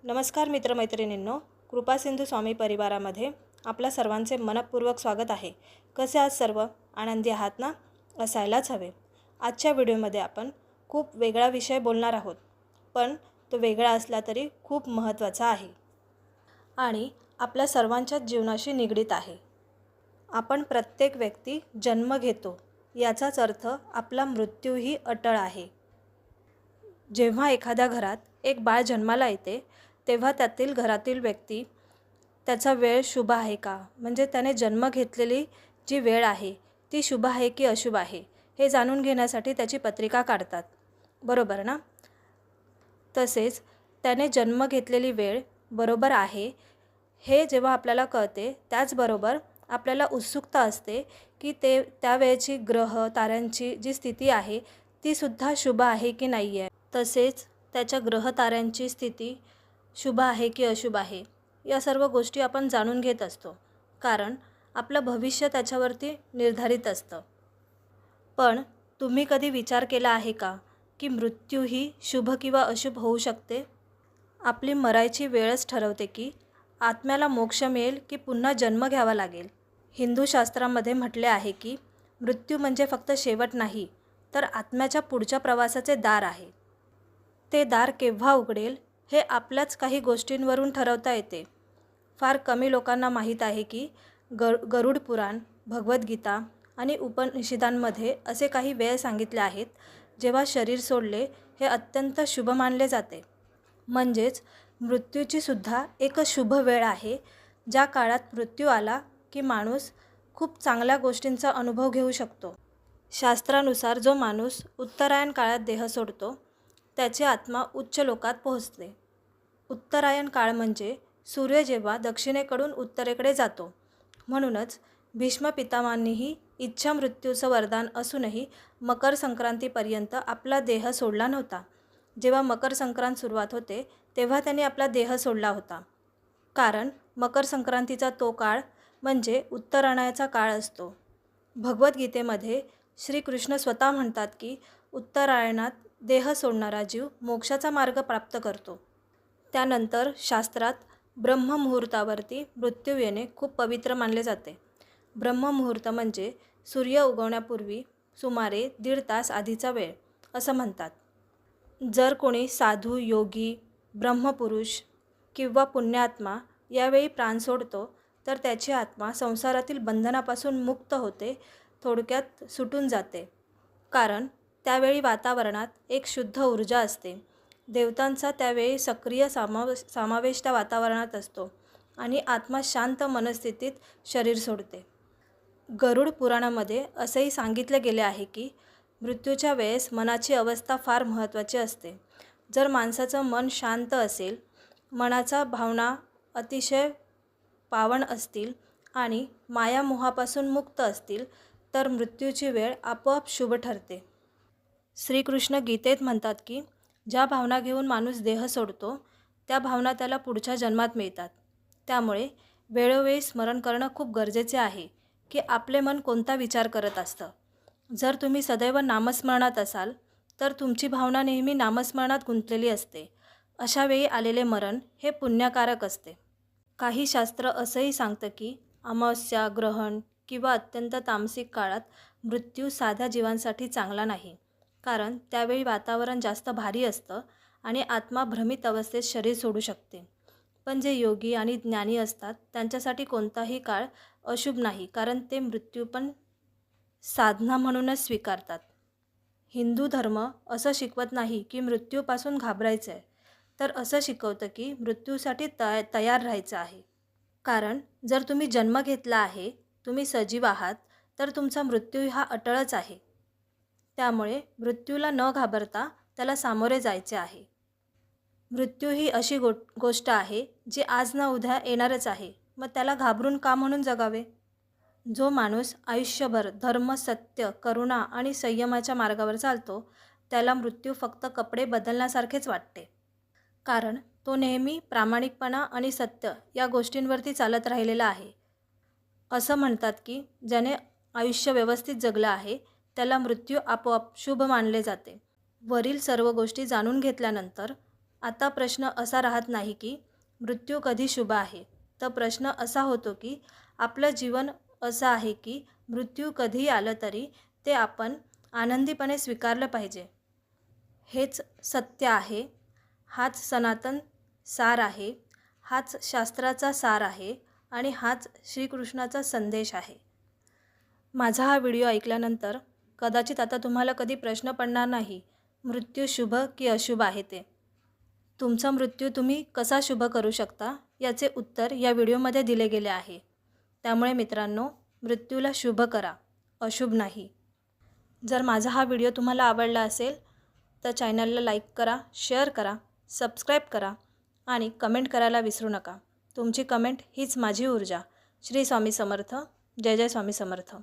नमस्कार मित्रमैत्रिणींनो, कृपा सिंधू स्वामी परिवारामध्ये आपल्या सर्वांचे मनपूर्वक स्वागत आहे। कसे आहात सर्व? आनंदी आहात ना? असायलाच हवे। आजच्या व्हिडिओमध्ये आपण खूप वेगळा विषय बोलणार आहोत, पण तो वेगळा असला तरी खूप महत्त्वाचा आहे आणि आपल्या सर्वांच्याच जीवनाशी निगडित आहे। आपण प्रत्येक व्यक्ती जन्म घेतो, याचाच अर्थ आपला मृत्यूही अटळ आहे। जेव्हा एखाद्या घरात एक बाळ जन्माला येते तेव्हा त्यातील घरातील व्यक्ती त्याचा वेळ शुभ आहे का, म्हणजे त्याने जन्म घेतलेली जी वेळ आहे ती शुभ आहे की अशुभ आहे हे जाणून घेण्यासाठी त्याची पत्रिका काढतात, बरोबर ना? तसेच त्याने जन्म घेतलेली वेळ बरोबर आहे हे जेव्हा आपल्याला कळते त्याचबरोबर आपल्याला उत्सुकता असते की त्या वेळेची ग्रह ताऱ्यांची जी स्थिती आहे ती सुद्धा शुभ आहे की नाही आहे। तसेच त्याच्या ग्रह ताऱ्यांची स्थिती शुभ आहे की अशुभ आहे या सर्व गोष्टी आपण जाणून घेत असतो, कारण आपलं भविष्य त्याच्यावरती निर्धारित असतं। पण तुम्ही कधी विचार केला आहे का की मृत्यू ही शुभ किंवा अशुभ होऊ शकते? आपली मरायची वेळच ठरवते की आत्म्याला मोक्ष मिळेल की पुन्हा जन्म घ्यावा लागेल। हिंदू शास्त्रामध्ये म्हटले आहे की मृत्यू म्हणजे फक्त शेवट नाही, तर आत्म्याच्या पुढच्या प्रवासाचे दार आहे। ते दार केव्हा उघडेल हे आपल्याच काही गोष्टींवरून ठरवता येते। फार कमी लोकांना माहीत आहे की गरुड पुराण, भगवद्गीता आणि उपनिषदांमध्ये असे काही वेळ सांगितले आहेत जेव्हा शरीर सोडले हे अत्यंत शुभ मानले जाते। म्हणजेच मृत्यूची सुद्धा एक शुभ वेळ आहे, ज्या काळात मृत्यू आला की माणूस खूप चांगल्या गोष्टींचा अनुभव घेऊ शकतो। शास्त्रानुसार जो माणूस उत्तरायण काळात देह सोडतो त्याची आत्मा उच्च लोकात पोहोचते। उत्तरायण काळ म्हणजे सूर्य जेव्हा दक्षिणेकडून उत्तरेकडे जातो। म्हणूनच भीष्म पितामहांनीही इच्छा मृत्यूचं वरदान असूनही मकर संक्रांतीपर्यंत आपला देह सोडला नव्हता। जेव्हा मकर संक्रांत सुरुवात होते तेव्हा त्यांनी आपला देह सोडला होता, कारण मकर संक्रांतीचा तो काळ म्हणजे उत्तरायणाचा काळ असतो। भगवद्गीतेमध्ये श्रीकृष्ण स्वतः म्हणतात की उत्तरायणात देह सोडणारा जीव मोक्षाचा मार्ग प्राप्त करतो। त्यानंतर शास्त्रात ब्रह्ममुहूर्तावरती मृत्यू येणे खूप पवित्र मानले जाते। ब्रह्ममुहूर्त म्हणजे सूर्य उगवण्यापूर्वी सुमारे 1.5 तास आधीचा वेळ असं म्हणतात। जर कोणी साधू, योगी, ब्रह्मपुरुष किंवा पुण्यात्मा यावेळी प्राण सोडतो तर त्याची आत्मा संसारातील बंधनापासून मुक्त होते, थोडक्यात सुटून जाते। कारण त्यावेळी वातावरणात एक शुद्ध ऊर्जा असते, देवतांचा त्यावेळी सक्रिय समावेश त्या वातावरणात असतो आणि आत्मा शांत मनस्थितीत शरीर सोडते। गरुड पुराणामध्ये असेही सांगितले गेले आहे की मृत्यूच्या वेळेस मनाची अवस्था फार महत्त्वाची असते। जर माणसाचं मन शांत असेल, मनाचा भावना अतिशय पावन असतील आणि मायामोहापासून मुक्त असतील तर मृत्यूची वेळ आपोआप शुभ ठरते। श्रीकृष्ण गीतेत म्हणतात की ज्या भावना घेऊन माणूस देह सोडतो त्या भावना त्याला पुढच्या जन्मात मिळतात। त्यामुळे वेळोवेळी स्मरण करणं खूप गरजेचे आहे की आपले मन कोणता विचार करत असतं। जर तुम्ही सदैव नामस्मरणात असाल तर तुमची भावना नेहमी नामस्मरणात गुंतलेली असते। अशा वेळी आलेले मरण हे पुण्यकारक असते। काही शास्त्र असंही सांगतं की अमावस्या, ग्रहण किंवा अत्यंत तामसिक काळात मृत्यू साध्या जीवांसाठी चांगला नाही, कारण त्यावेळी वातावरण जास्त भारी असतं आणि आत्मा भ्रमित अवस्थेत शरीर सोडू शकते। पण जे योगी आणि ज्ञानी असतात त्यांच्यासाठी कोणताही काळ अशुभ नाही, कारण ते मृत्यू पण साधना म्हणूनच स्वीकारतात। हिंदू धर्म असं शिकवत नाही की मृत्यूपासून घाबरायचं आहे, तर असं शिकवतं की मृत्यूसाठी तयार राहायचं आहे। कारण जर तुम्ही जन्म घेतला आहे, तुम्ही सजीव आहात, तर तुमचा मृत्यू हा अटळच आहे। त्यामुळे मृत्यूला न घाबरता त्याला सामोरे जायचे आहे। मृत्यू ही अशी गोष्ट आहे जी आज ना उद्या येणारच आहे, मग त्याला घाबरून का म्हणून जगावे? जो माणूस आयुष्यभर धर्म, सत्य, करुणा आणि संयमाच्या मार्गावर चालतो त्याला मृत्यू फक्त कपडे बदलण्यासारखेच वाटते, कारण तो नेहमी प्रामाणिकपणा आणि सत्य या गोष्टींवरती चालत राहिलेला आहे। असं म्हणतात की ज्याने आयुष्य व्यवस्थित जगलं आहे त्याला मृत्यू आपोआप शुभ मानले जाते। वरील सर्व गोष्टी जाणून घेतल्यानंतर आता प्रश्न असा राहत नाही की मृत्यू कधी शुभ आहे, तर प्रश्न असा होतो की आपलं जीवन असं आहे की मृत्यू कधी आलं तरी ते आपण आनंदीपणे स्वीकारलं पाहिजे. हेच सत्य आहे, हाच सनातन सार आहे, हाच शास्त्राचा सार आहे आणि हाच श्रीकृष्णाचा संदेश आहे. माझा हा व्हिडिओ ऐकल्यानंतर कदाचित आता तुम्हाला कधी प्रश्न पडणार नाही, मृत्यू शुभ की अशुभ आहे ते. तुमचा मृत्यू तुम्ही कसा शुभ करू शकता याचे उत्तर या व्हिडिओमध्ये दिले गेले आहे. त्यामुळे मित्रांनो, मृत्यूला शुभ करा, अशुभ नाही. जर माझा हा व्हिडिओ तुम्हाला आवडला असेल तर चॅनलला लाईक करा, शेअर करा, सबस्क्राईब करा आणि कमेंट करायला विसरू नका. तुमची कमेंट हीच माझी ऊर्जा. श्री स्वामी समर्थ. जय जय स्वामी समर्थ.